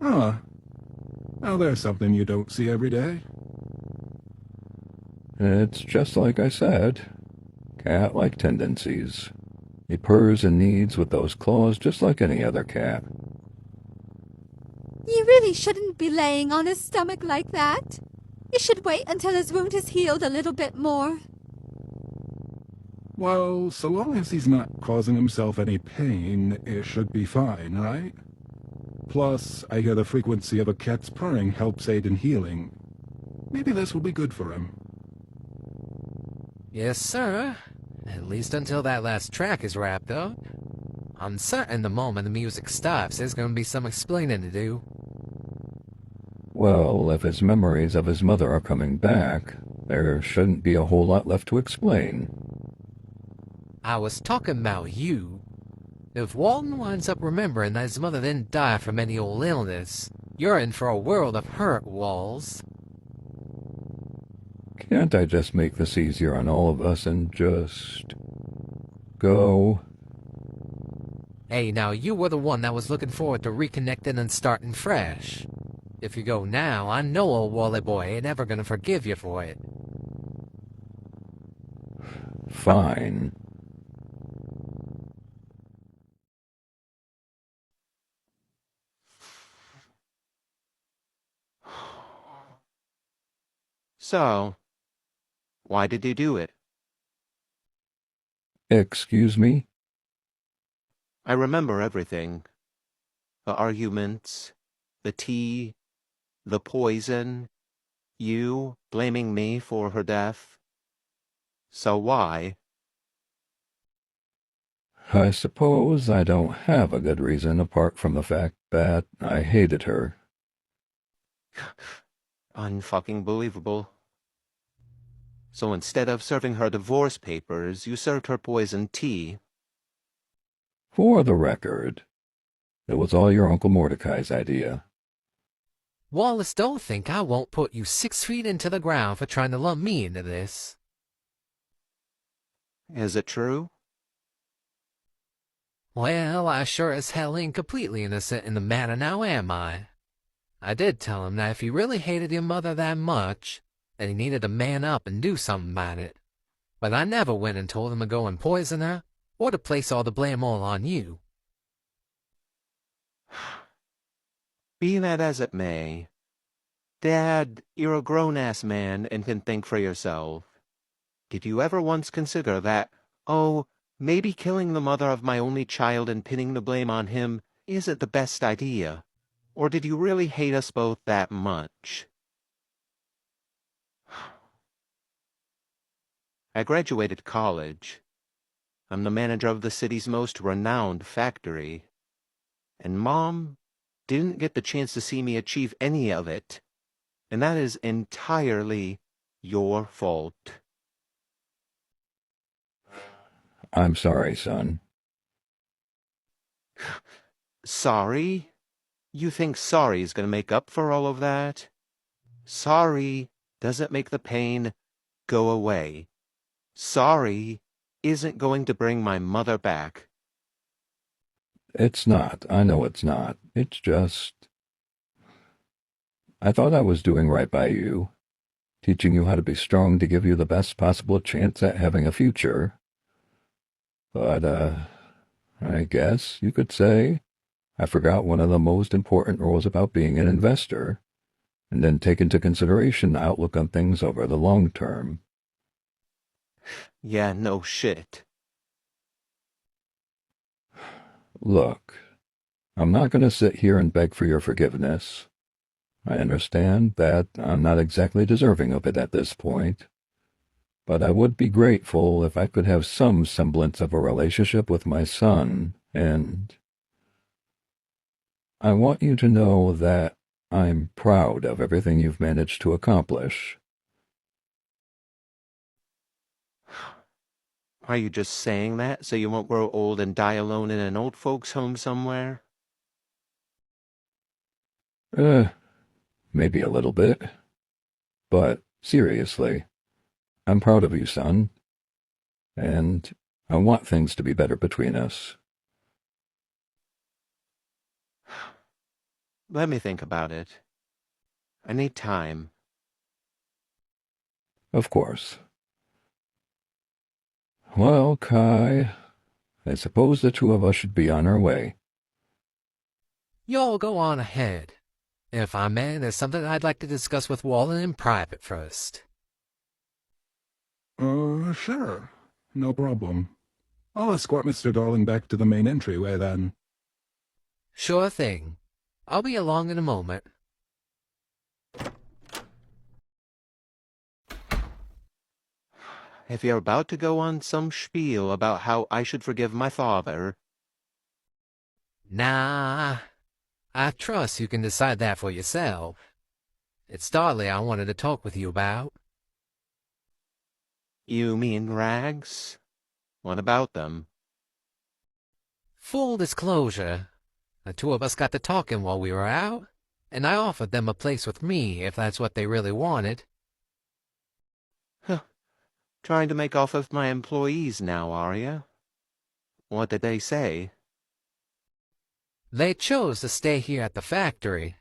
Ah, now there's something you don't see every day. It's just like I said. Cat-like tendencies. He purrs and needs with those claws just like any other cat. You really shouldn't be laying on his stomach like that. You should wait until his wound has healed a little bit more. Well, so long as he's not causing himself any pain, it should be fine, right? Plus, I hear the frequency of a cat's purring helps aid in healing. Maybe this will be good for him. Yes, sir. At least until that last track is wrapped up. I'm certain the moment the music stops, there's going to be some explaining to do. Well, if his memories of his mother are coming back, there shouldn't be a whole lot left to explain. I was talking about you. If Walden winds up remembering that his mother didn't die from any old illness, you're in for a world of hurt, Walls. Can't I just make this easier on all of us and just go? Hey, now you were the one that was looking forward to reconnecting and starting fresh. If you go now, I know old Wally boy ain't ever gonna forgive you for it. Fine. So, why did you do it? Excuse me? I remember everything. The arguments, the tea, the poison, you blaming me for her death. So why? I suppose I don't have a good reason apart from the fact that I hated her. Unfucking believable. So instead of serving her divorce papers, you served her poisoned tea. For the record, it was all your Uncle Mordecai's idea. Wallace, don't think I won't put you 6 feet into the ground for trying to lump me into this. Is it true? Well, I sure as hell ain't completely innocent in the matter now, am I? I did tell him that if he really hated your mother that much, then he needed to man up and do something about it. But I never went and told him to go and poison her, or to place all the blame all on you. Be that as it may, Dad, you're a grown-ass man and can think for yourself. Did you ever once consider that, oh, maybe killing the mother of my only child and pinning the blame on him isn't the best idea? Or did you really hate us both that much? I graduated college. I'm the manager of the city's most renowned factory. And Mom didn't get the chance to see me achieve any of it. And that is entirely your fault. I'm sorry, son. Sorry? You think sorry is going to make up for all of that? Sorry doesn't make the pain go away. Sorry isn't going to bring my mother back. It's not. I know it's not. It's just... I thought I was doing right by you, teaching you how to be strong to give you the best possible chance at having a future. But, I guess you could say I forgot one of the most important rules about being an investor, and then take into consideration the outlook on things over the long term. Yeah, no shit. Look, I'm not going to sit here and beg for your forgiveness. I understand that I'm not exactly deserving of it at this point, but I would be grateful if I could have some semblance of a relationship with my son, and I want you to know that I'm proud of everything you've managed to accomplish. Are you just saying that so you won't grow old and die alone in an old folks' home somewhere? Maybe a little bit. But seriously, I'm proud of you, son. And I want things to be better between us. Let me think about it. I need time. Of course. Well, Kai, I suppose the two of us should be on our way. Y'all go on ahead. If I may, there's something I'd like to discuss with Walden in private first. Sure. No problem. I'll escort Mr. Darling back to the main entryway, then. Sure thing. I'll be along in a moment. If you're about to go on some spiel about how I should forgive my father... Nah, I trust you can decide that for yourself. It's Darley I wanted to talk with you about. You mean Rags? What about them? Full disclosure, the two of us got to talking while we were out, and I offered them a place with me if that's what they really wanted. Huh. Trying to make off with my employees now, are you? What did they say? They chose to stay here at the factory,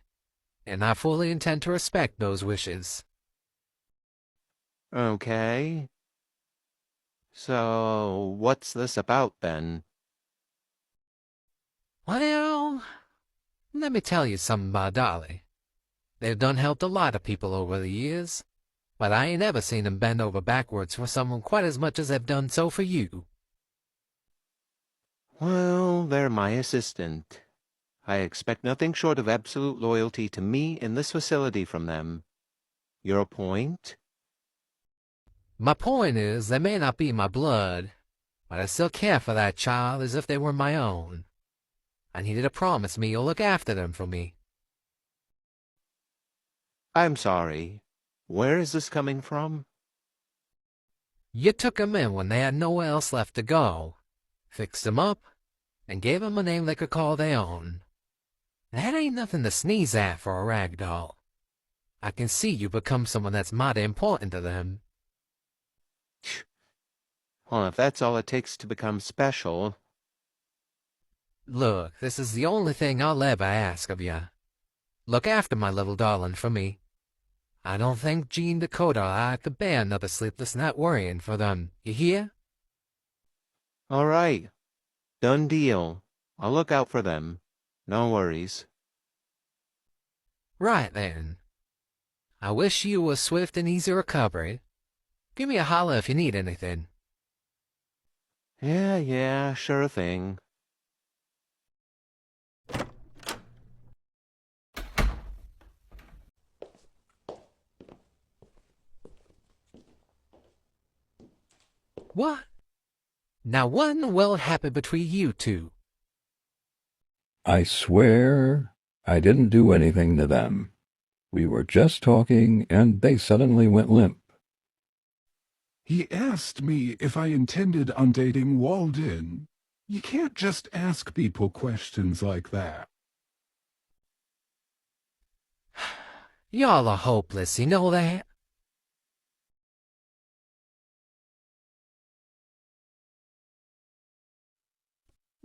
and I fully intend to respect those wishes. Okay. So, what's this about, then? Well, let me tell you something about Dolly. They've done helped a lot of people over the years, but I ain't ever seen them bend over backwards for someone quite as much as they've done so for you. Well, they're my assistant. I expect nothing short of absolute loyalty to me in this facility from them. Your point? My point is, they may not be my blood, but I still care for that child as if they were my own. I needed to promise me you'll look after them for me. I'm sorry. Where is this coming from? You took 'em in when they had nowhere else left to go, fixed 'em up, and gave 'em a name they could call their own. That ain't nothing to sneeze at for a ragdoll. I can see you become someone that's mighty important to them. Well, if that's all it takes to become special... Look, this is the only thing I'll ever ask of you. Look after my little darling for me. I don't think Jean, Dakota, or I could bear another sleepless night worrying for them. You hear? All right. Done deal. I'll look out for them. No worries. Right then. I wish you a swift and easy recovery. Give me a holler if you need anything. Yeah, sure thing. What? Now what in the world happened between you two? I swear I didn't do anything to them. We were just talking, and they suddenly went limp. He asked me if I intended on dating Walden. You can't just ask people questions like that. Y'all are hopeless, you know that?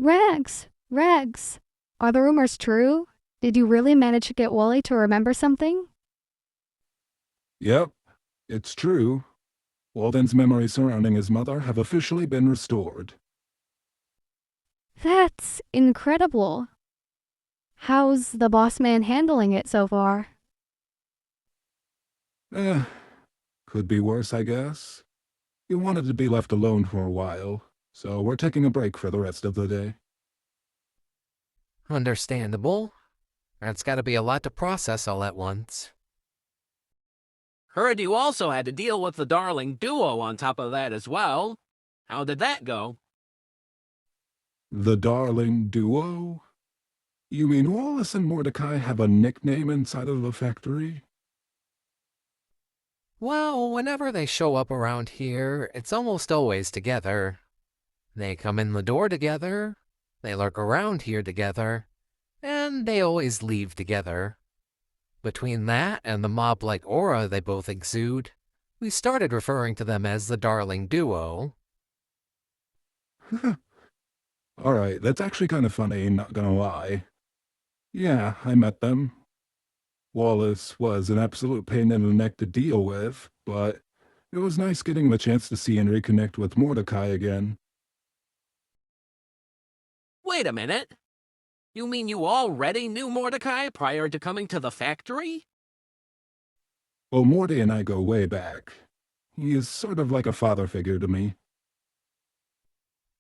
Rags, are the rumors true? Did you really manage to get Wally to remember something? Yep, it's true. Walden's memories surrounding his mother have officially been restored. That's incredible. How's the boss man handling it so far? Could be worse, I guess. He wanted to be left alone for a while, so we're taking a break for the rest of the day. Understandable. That's gotta be a lot to process all at once. Heard you also had to deal with the Darling duo on top of that as well. How did that go? The Darling duo? You mean Wallace and Mordecai have a nickname inside of the factory? Well, whenever they show up around here, it's almost always together. They come in the door together, they lurk around here together, and they always leave together. Between that and the mob-like aura they both exude, we started referring to them as the Darling duo. Alright, that's actually kind of funny, not gonna lie. Yeah, I met them. Wallace was an absolute pain in the neck to deal with, but it was nice getting the chance to see and reconnect with Mordecai again. Wait a minute. You mean you already knew Mordecai prior to coming to the factory? Well, Morty and I go way back. He is sort of like a father figure to me.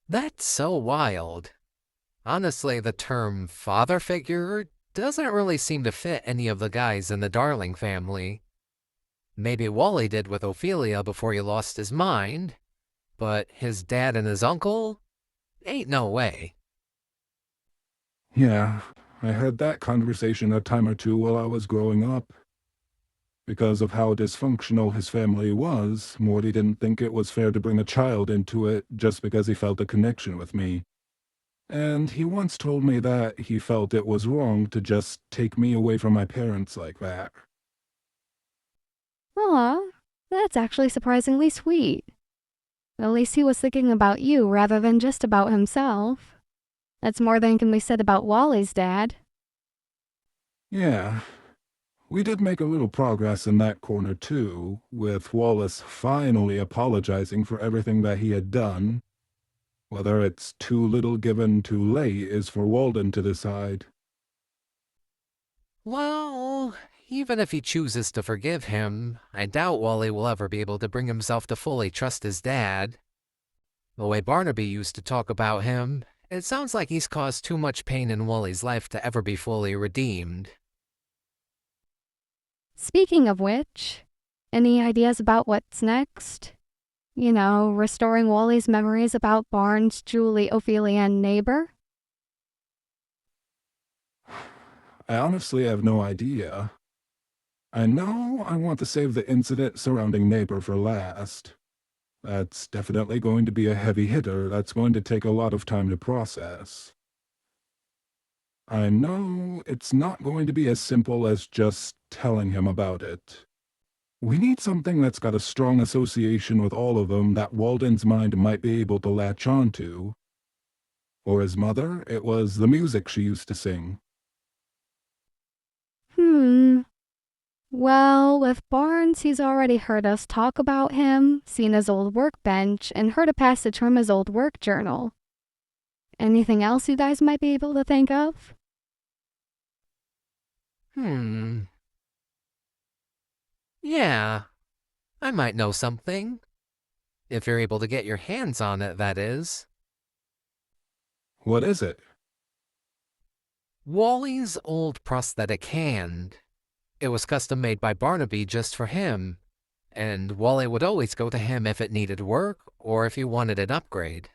That's so wild. Honestly, the term father figure doesn't really seem to fit any of the guys in the Darling family. Maybe Wally did with Ophelia before he lost his mind, but his dad and his uncle? Ain't no way. Yeah, I had that conversation a time or two while I was growing up. Because of how dysfunctional his family was, Morty didn't think it was fair to bring a child into it just because he felt a connection with me. And he once told me that he felt it was wrong to just take me away from my parents like that. Aw, that's actually surprisingly sweet. At least he was thinking about you rather than just about himself. That's more than can be said about Wally's dad. Yeah, we did make a little progress in that corner too, with Wallace finally apologizing for everything that he had done. Whether it's too little given too late is for Walden to decide. Well, even if he chooses to forgive him, I doubt Wally will ever be able to bring himself to fully trust his dad. The way Barnaby used to talk about him, it sounds like he's caused too much pain in Wally's life to ever be fully redeemed. Speaking of which, any ideas about what's next? You know, restoring Wally's memories about Barnes, Julie, Ophelia, and Neighbor? I honestly have no idea. I know I want to save the incident surrounding Neighbor for last. That's definitely going to be a heavy hitter that's going to take a lot of time to process. I know it's not going to be as simple as just telling him about it. We need something that's got a strong association with all of them that Walden's mind might be able to latch on to. For his mother, it was the music she used to sing. Well, with Barnes, he's already heard us talk about him, seen his old workbench, and heard a passage from his old work journal. Anything else you guys might be able to think of? Yeah, I might know something. If you're able to get your hands on it, that is. What is it? Wally's old prosthetic hand. It was custom made by Barnaby just for him, and Wally would always go to him if it needed work or if he wanted an upgrade.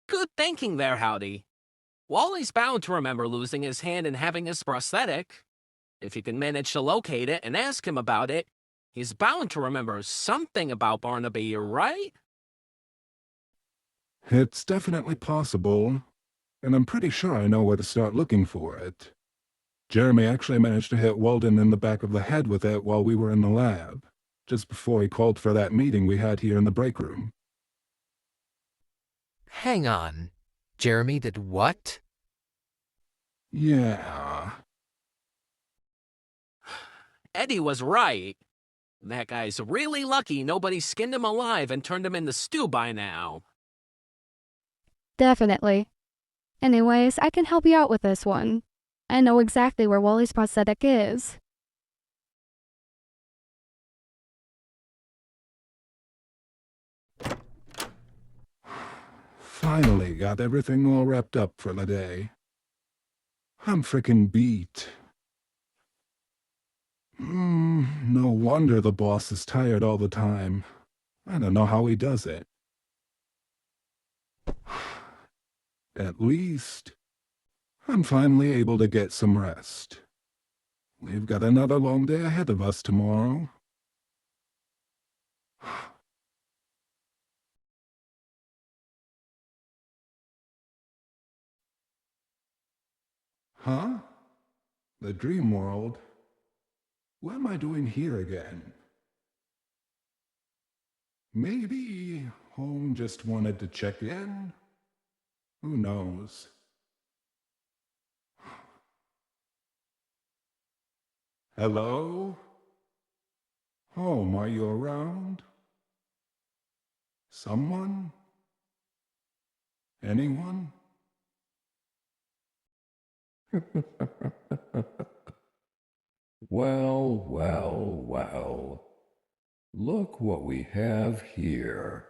Good thinking there, Howdy. Wally's bound to remember losing his hand and having his prosthetic. If you can manage to locate it and ask him about it, he's bound to remember something about Barnaby, right? It's definitely possible, and I'm pretty sure I know where to start looking for it. Jeremy actually managed to hit Walden in the back of the head with it while we were in the lab, just before he called for that meeting we had here in the break room. Hang on. Jeremy did what? Yeah. Eddie was right. That guy's really lucky nobody skinned him alive and turned him into stew by now. Definitely. Anyways, I can help you out with this one. I know exactly where Wally's prosthetic is. Finally got everything all wrapped up for the day. I'm frickin' beat. No wonder the boss is tired all the time. I don't know how he does it. At least, I'm finally able to get some rest. We've got another long day ahead of us tomorrow. Huh? The dream world? What am I doing here again? Maybe home just wanted to check in? Who knows? Hello? Home, are you around? Someone? Anyone? Well, well, well. Look what we have here.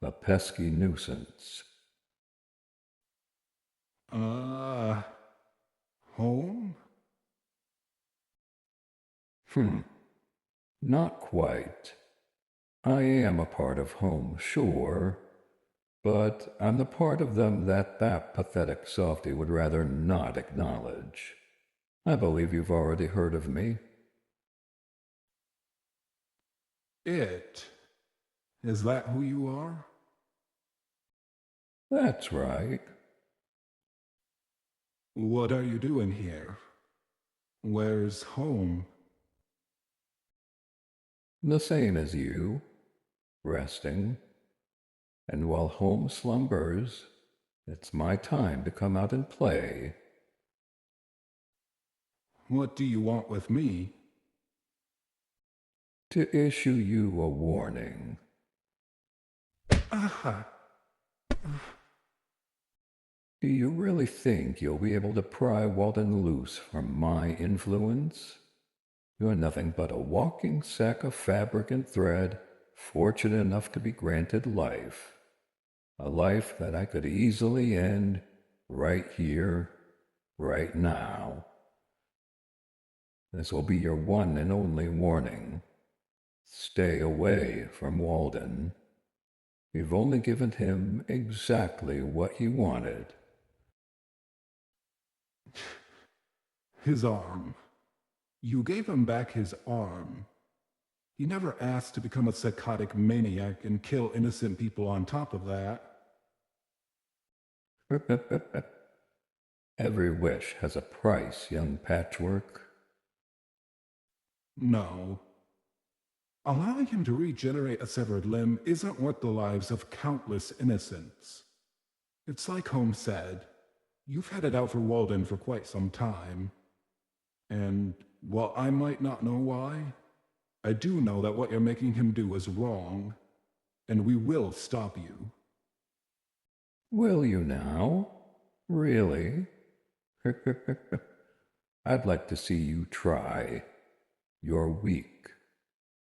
A pesky nuisance. Home? Not quite. I am a part of home, sure, but I'm the part of them that pathetic softy would rather not acknowledge. I believe you've already heard of me. It. Is that who you are? That's right. What are you doing here? Where's home? The same as you, resting. And while home slumbers, it's my time to come out and play. What do you want with me? To issue you a warning. Ah, Do you really think you'll be able to pry Walden loose from my influence? You're nothing but a walking sack of fabric and thread, fortunate enough to be granted life. A life that I could easily end right here, right now. This will be your one and only warning. Stay away from Walden. You've only given him exactly what he wanted. his arm. You gave him back his arm. He never asked to become a psychotic maniac and kill innocent people on top of that. Every wish has a price, young Patchwork. No. Allowing him to regenerate a severed limb isn't worth the lives of countless innocents. It's like Holmes said, you've had it out for Walden for quite some time. And while I might not know why, I do know that what you're making him do is wrong, and we will stop you. Will you now? Really? I'd like to see you try. You're weak.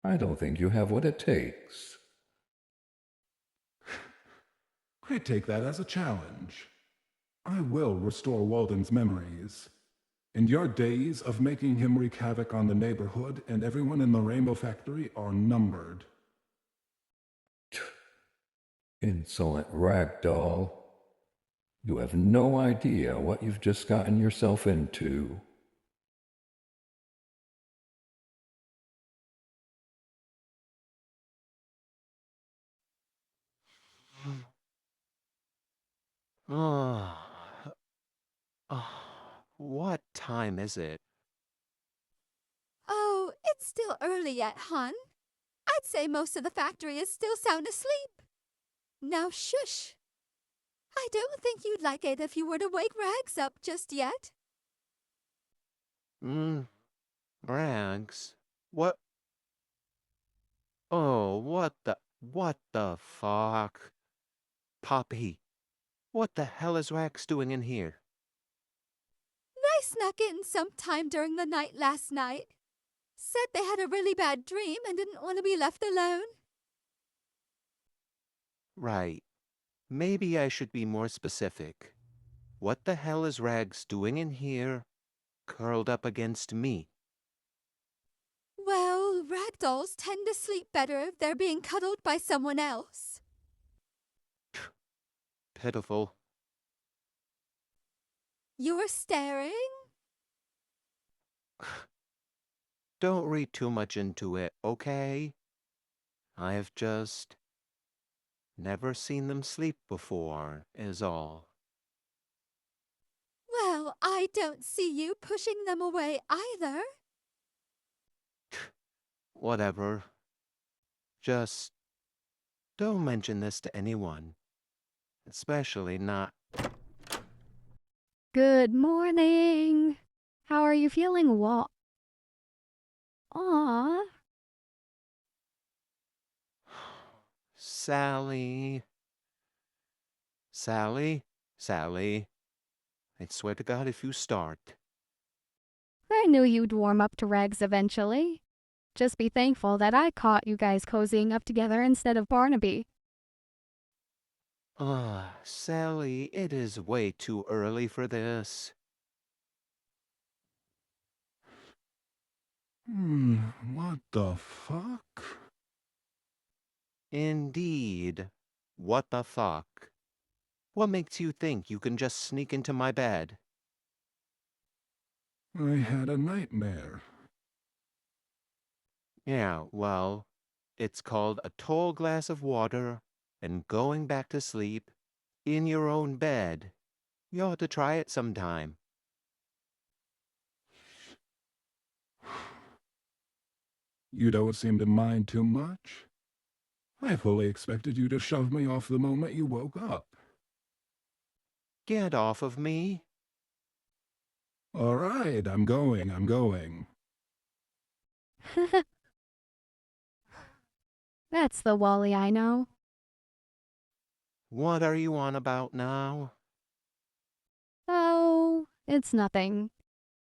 I don't think you have what it takes. I take that as a challenge. I will restore Walden's memories. And your days of making him wreak havoc on the neighborhood and everyone in the Rainbow Factory are numbered. Insolent ragdoll. You have no idea what you've just gotten yourself into. Oh, what time is it? Oh, it's still early yet, hon. I'd say most of the factory is still sound asleep. Now shush. I don't think you'd like it if you were to wake Rags up just yet. Rags? What? Oh, what the fuck? Poppy, what the hell is Rags doing in here? I snuck in sometime during the night last night. Said they had a really bad dream and didn't want to be left alone. Right. Maybe I should be more specific. What the hell is Rags doing in here, curled up against me? Well, ragdolls tend to sleep better if they're being cuddled by someone else. Pitiful. You were staring? Don't read too much into it, okay? I've just never seen them sleep before, is all. Well, I don't see you pushing them away either. Whatever. Just don't mention this to anyone. Especially not. Good morning. How are you feeling, Walt? Aw. Sally. Sally? Sally. I swear to God if you start. I knew you'd warm up to Rags eventually. Just be thankful that I caught you guys cozying up together instead of Barnaby. Sally, it is way too early for this. What the fuck? Indeed. What the fuck? What makes you think you can just sneak into my bed? I had a nightmare. Yeah, well, it's called a tall glass of water and going back to sleep in your own bed. You ought to try it sometime. You don't seem to mind too much. I fully expected you to shove me off the moment you woke up. Get off of me. All right, I'm going. That's the Wally I know. What are you on about now? Oh, it's nothing.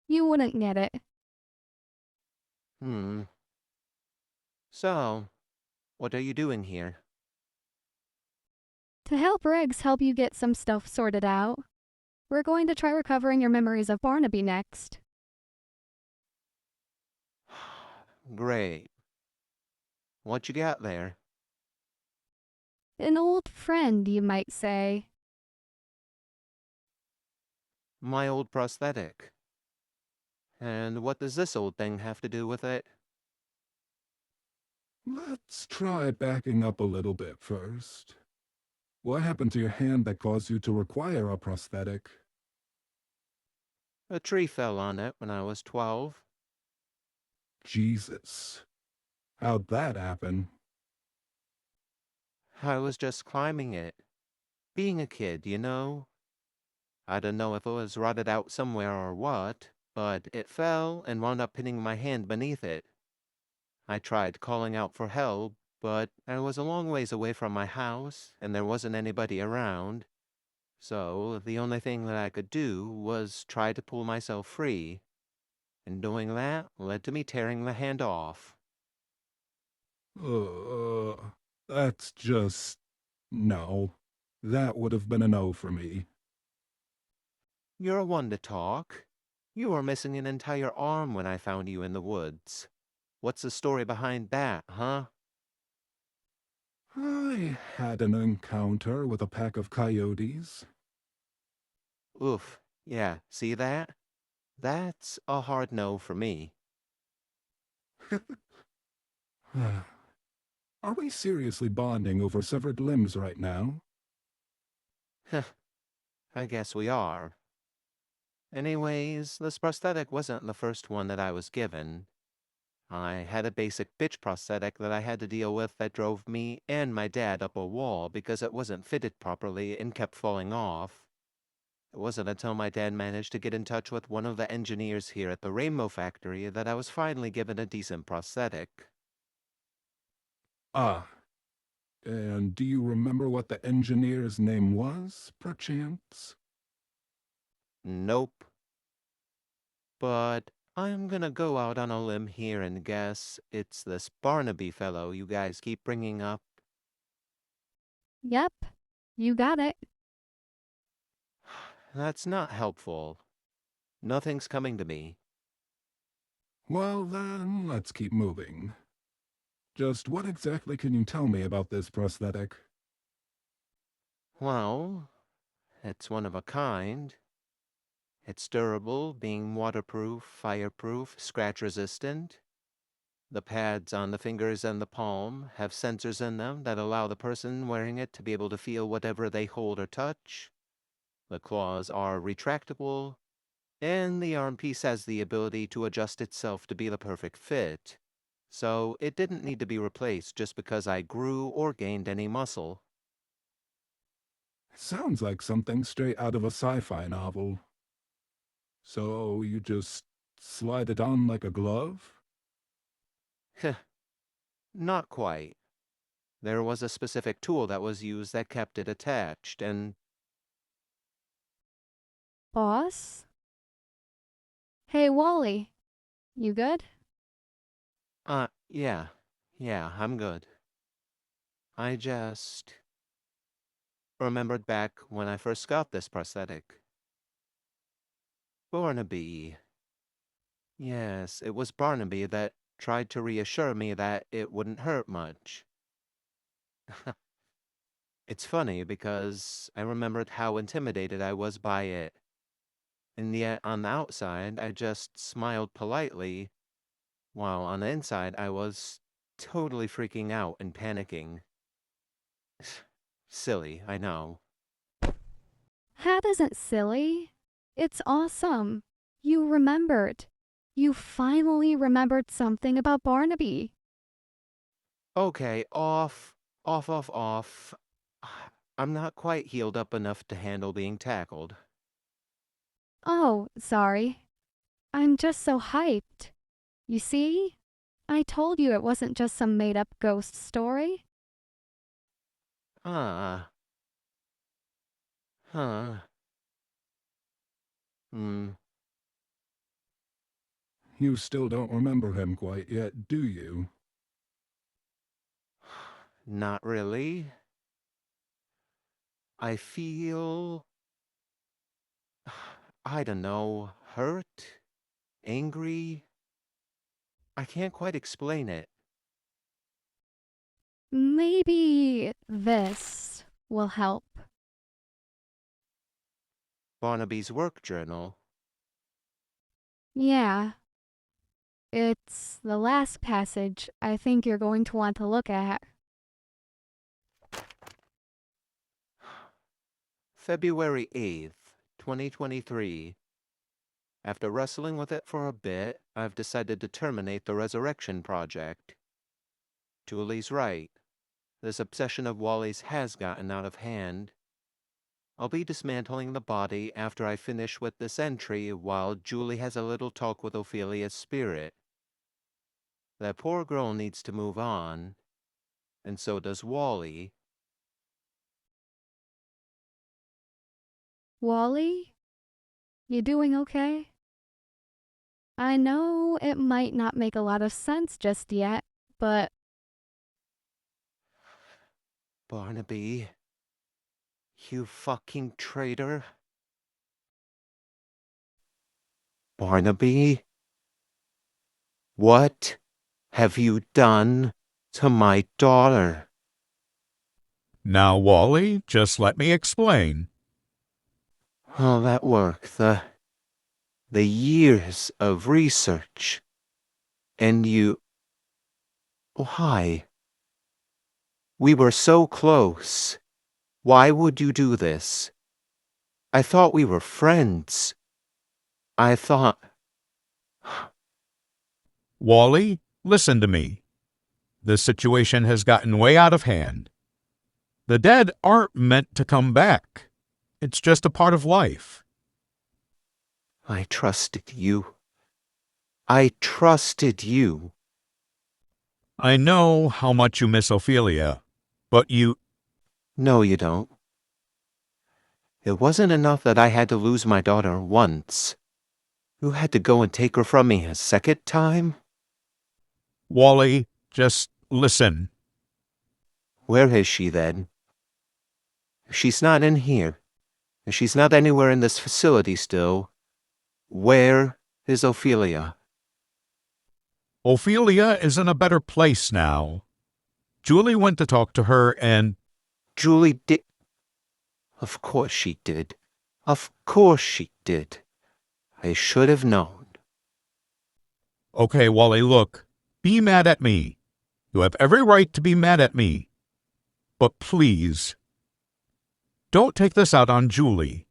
You wouldn't get it. So, what are you doing here? To help Regs help you get some stuff sorted out, we're going to try recovering your memories of Barnaby next. Great. What you got there? An old friend, you might say. My old prosthetic. And what does this old thing have to do with it? Let's try backing up a little bit first. What happened to your hand that caused you to require a prosthetic? A tree fell on it when I was 12. Jesus. How'd that happen? I was just climbing it. Being a kid, you know? I don't know if it was rotted out somewhere or what, but it fell and wound up hitting my hand beneath it. I tried calling out for help, but I was a long ways away from my house, and there wasn't anybody around. So the only thing that I could do was try to pull myself free. And doing that led to me tearing the hand off. Uh, that's just... No. That would have been a no for me. You're one to talk. You were missing an entire arm when I found you in the woods. What's the story behind that, huh? I had an encounter with a pack of coyotes. Oof. Yeah, see that? That's a hard no for me. Are we seriously bonding over severed limbs right now? I guess we are. Anyways, this prosthetic wasn't the first one that I was given. I had a basic bitch prosthetic that I had to deal with that drove me and my dad up a wall because it wasn't fitted properly and kept falling off. It wasn't until my dad managed to get in touch with one of the engineers here at the Rainbow Factory that I was finally given a decent prosthetic. Ah. And do you remember what the engineer's name was, perchance? Nope. But I'm gonna go out on a limb here and guess it's this Barnaby fellow you guys keep bringing up. Yep, you got it. That's not helpful. Nothing's coming to me. Well then, let's keep moving. Just what exactly can you tell me about this prosthetic? Well, it's one of a kind. It's durable, being waterproof, fireproof, scratch-resistant. The pads on the fingers and the palm have sensors in them that allow the person wearing it to be able to feel whatever they hold or touch. The claws are retractable, and the arm piece has the ability to adjust itself to be the perfect fit. So it didn't need to be replaced just because I grew or gained any muscle. Sounds like something straight out of a sci-fi novel. So you just slide it on like a glove? Not quite. There was a specific tool that was used that kept it attached, and Boss? Hey, Wally. You good? yeah, I'm good. I just remembered back when I first got this prosthetic. Barnaby. Yes, it was Barnaby that tried to reassure me that it wouldn't hurt much. It's funny because I remembered how intimidated I was by it. And yet, on the outside, I just smiled politely, while on the inside, I was totally freaking out and panicking. Silly, I know. That isn't silly. It's awesome. You remembered. You finally remembered something about Barnaby. Okay, off. I'm not quite healed up enough to handle being tackled. Oh, sorry. I'm just so hyped. You see? I told you it wasn't just some made-up ghost story. Ah, huh. Hmm, You still don't remember him quite yet, do you? not really. I feel, I don't know, hurt, angry. I can't quite explain it. Maybe this will help. Barnaby's work journal. Yeah. It's the last passage I think you're going to want to look at. February 8th, 2023. After wrestling with it for a bit, I've decided to terminate the Resurrection Project. Julie's right. This obsession of Wally's has gotten out of hand. I'll be dismantling the body after I finish with this entry while Julie has a little talk with Ophelia's spirit. That poor girl needs to move on, and so does Wally. Wally? You doing okay? I know it might not make a lot of sense just yet, but Barnaby, you fucking traitor. Barnaby? What have you done to my daughter? Now, Wally, just let me explain. All that work, the years of research, and you... Why? We were so close. Why would you do this? I thought we were friends. I thought... Wally, listen to me. The situation has gotten way out of hand. The dead aren't meant to come back. It's just a part of life. I trusted you. I trusted you. I know how much you miss Ophelia, but you... No, you don't. It wasn't enough that I had to lose my daughter once. You had to go and take her from me a second time? Wally, just listen. Where is she then? If she's not in here, if she's not anywhere in this facility still, where is Ophelia? Ophelia is in a better place now. Julie went to talk to her and... Julie did... Of course she did. Of course she did. I should have known. Okay, Wally, look. Be mad at me. You have every right to be mad at me. But please, don't take this out on Julie.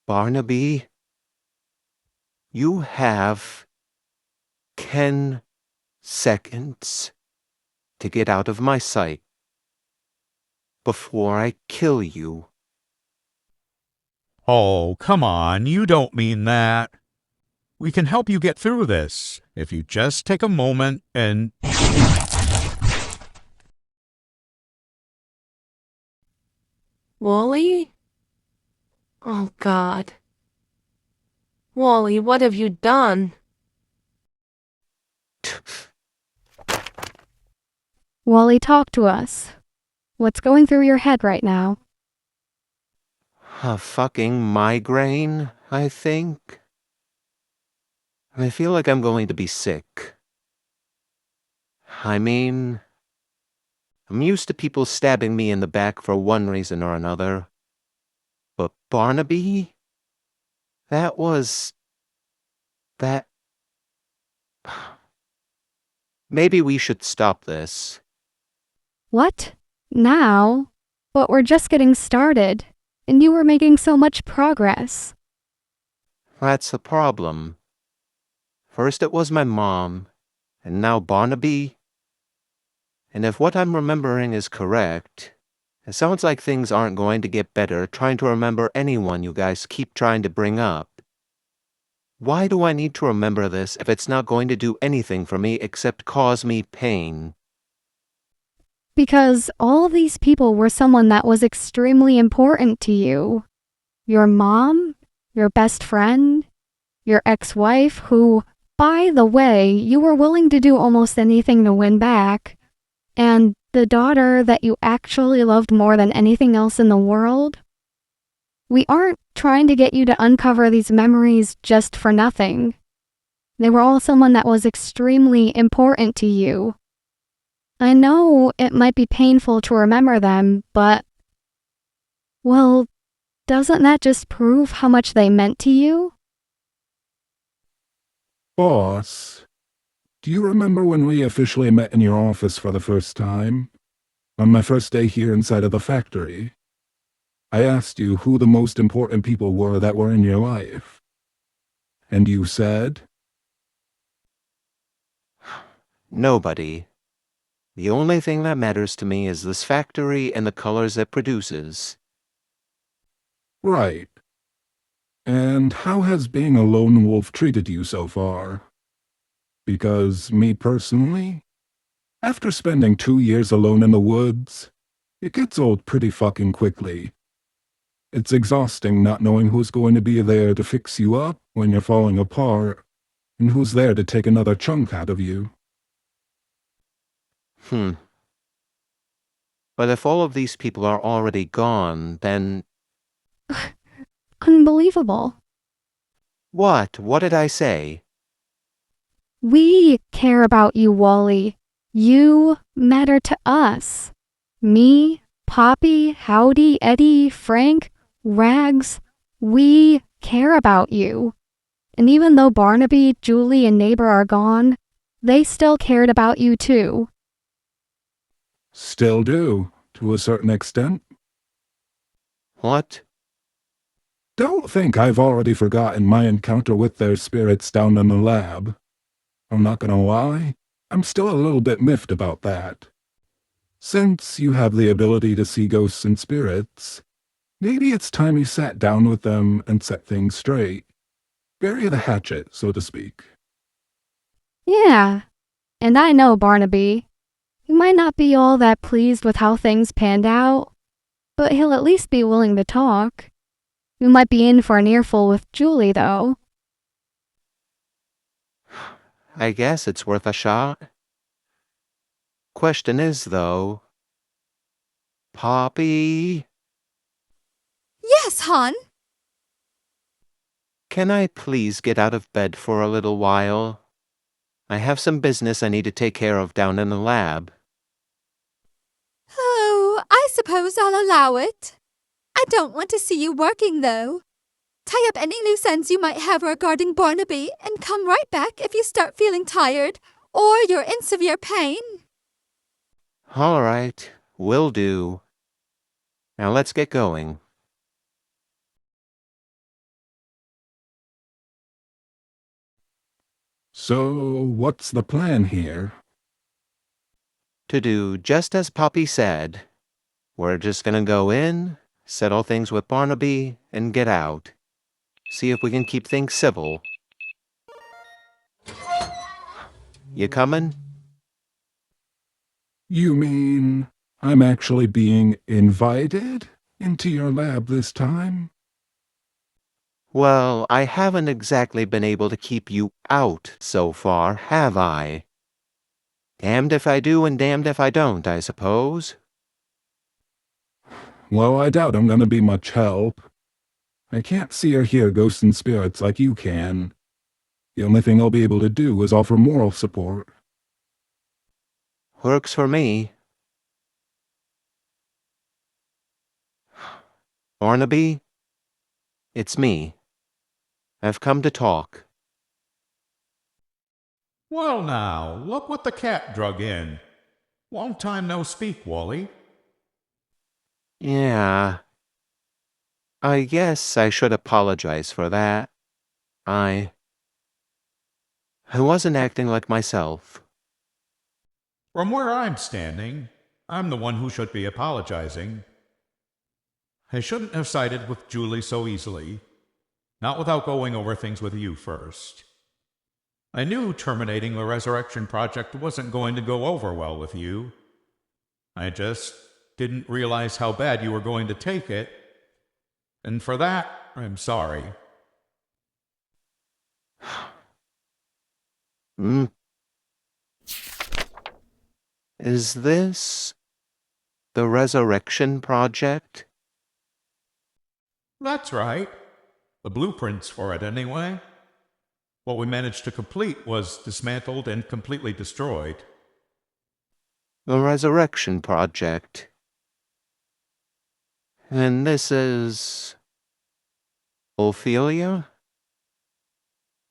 Barnaby, you have 10 seconds to get out of my sight before I kill you. Oh, come on, you don't mean that. We can help you get through this if you just take a moment and... Wally? Oh, God. Wally, what have you done? Wally, talk to us. What's going through your head right now? A fucking migraine, I think. I feel like I'm going to be sick. I mean, I'm used to people stabbing me in the back for one reason or another. But Barnaby? That... Maybe we should stop this. What? Now? But we're just getting started, and you were making so much progress. That's the problem. First it was my mom, and now Barnaby. And if what I'm remembering is correct, it sounds like things aren't going to get better trying to remember anyone you guys keep trying to bring up. Why do I need to remember this if it's not going to do anything for me except cause me pain? Because all of these people were someone that was extremely important to you. Your mom, your best friend, your ex-wife, who, by the way, you were willing to do almost anything to win back, and the daughter that you actually loved more than anything else in the world. We aren't trying to get you to uncover these memories just for nothing. They were all someone that was extremely important to you. I know it might be painful to remember them, but... well, doesn't that just prove how much they meant to you? Boss, do you remember when we officially met in your office for the first time? On my first day here inside of the factory? I asked you who the most important people were that were in your life. And you said? Nobody. The only thing that matters to me is this factory and the colors it produces. Right. And how has being a lone wolf treated you so far? Because me personally, after spending 2 years alone in the woods, it gets old pretty fucking quickly. It's exhausting not knowing who's going to be there to fix you up when you're falling apart, and who's there to take another chunk out of you. But if all of these people are already gone, then... Unbelievable. What? What did I say? We care about you, Wally. You matter to us. Me, Poppy, Howdy, Eddie, Frank, Rags, we care about you. And even though Barnaby, Julie, and Neighbor are gone, they still cared about you too. Still do, to a certain extent. What? Don't think I've already forgotten my encounter with their spirits down in the lab. I'm not gonna lie, I'm still a little bit miffed about that. Since you have the ability to see ghosts and spirits, maybe it's time you sat down with them and set things straight. Bury the hatchet, so to speak. Yeah, and I know Barnaby. He might not be all that pleased with how things panned out, but he'll at least be willing to talk. You might be in for an earful with Julie, though. I guess it's worth a shot. Question is, though... Poppy? Yes, hon. Can I please get out of bed for a little while? I have some business I need to take care of down in the lab. Oh, I suppose I'll allow it. I don't want to see you working, though. Tie up any loose ends you might have regarding Barnaby and come right back if you start feeling tired or you're in severe pain. All right, will do. Now let's get going. So, what's the plan here? To do just as Poppy said. We're just gonna go in, settle things with Barnaby, and get out. See if we can keep things civil. You coming? You mean I'm actually being invited into your lab this time? Well, I haven't exactly been able to keep you out so far, have I? Damned if I do and damned if I don't, I suppose. Well, I doubt I'm gonna be much help. I can't see or hear ghosts and spirits like you can. The only thing I'll be able to do is offer moral support. Works for me. Barnaby, it's me. I've come to talk. Well now, look what the cat drug in. Long time no speak, Wally. Yeah. I guess I should apologize for that. I wasn't acting like myself. From where I'm standing, I'm the one who should be apologizing. I shouldn't have sided with Julie so easily, not without going over things with you first. I knew terminating the Resurrection Project wasn't going to go over well with you. I just didn't realize how bad you were going to take it, and for that, I'm sorry. Is this the Resurrection Project? That's right. The blueprints for it, anyway. What we managed to complete was dismantled and completely destroyed. The Resurrection Project. And this is Ophelia?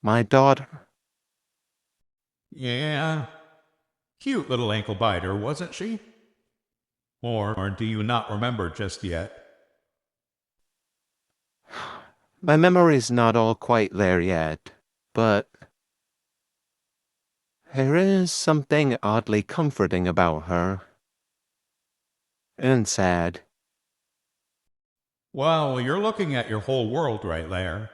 My daughter? Yeah. Cute little ankle biter, wasn't she? Or do you not remember just yet? My memory's not all quite there yet, but there is something oddly comforting about her. And sad. Well, you're looking at your whole world right there.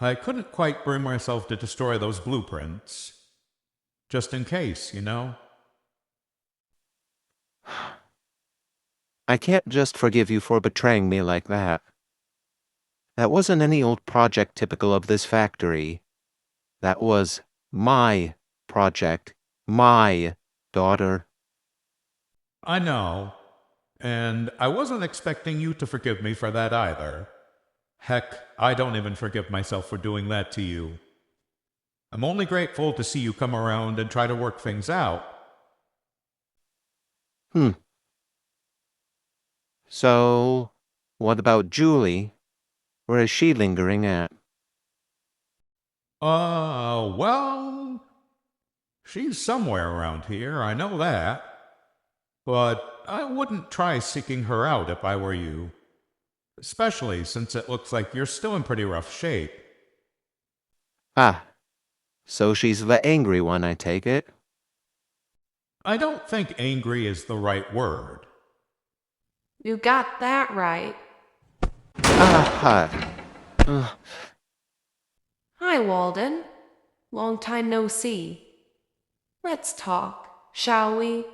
I couldn't quite bring myself to destroy those blueprints. Just in case, you know? I can't just forgive you for betraying me like that. That wasn't any old project typical of this factory. That was my project, my daughter. I know. And I wasn't expecting you to forgive me for that either. Heck, I don't even forgive myself for doing that to you. I'm only grateful to see you come around and try to work things out. So, what about Julie? Where is she lingering at? Well, she's somewhere around here, I know that. But I wouldn't try seeking her out if I were you. Especially since it looks like you're still in pretty rough shape. Ah, so she's the angry one, I take it. I don't think angry is the right word. You got that right. Ah, Hi, Walden. Long time no see. Let's talk, shall we?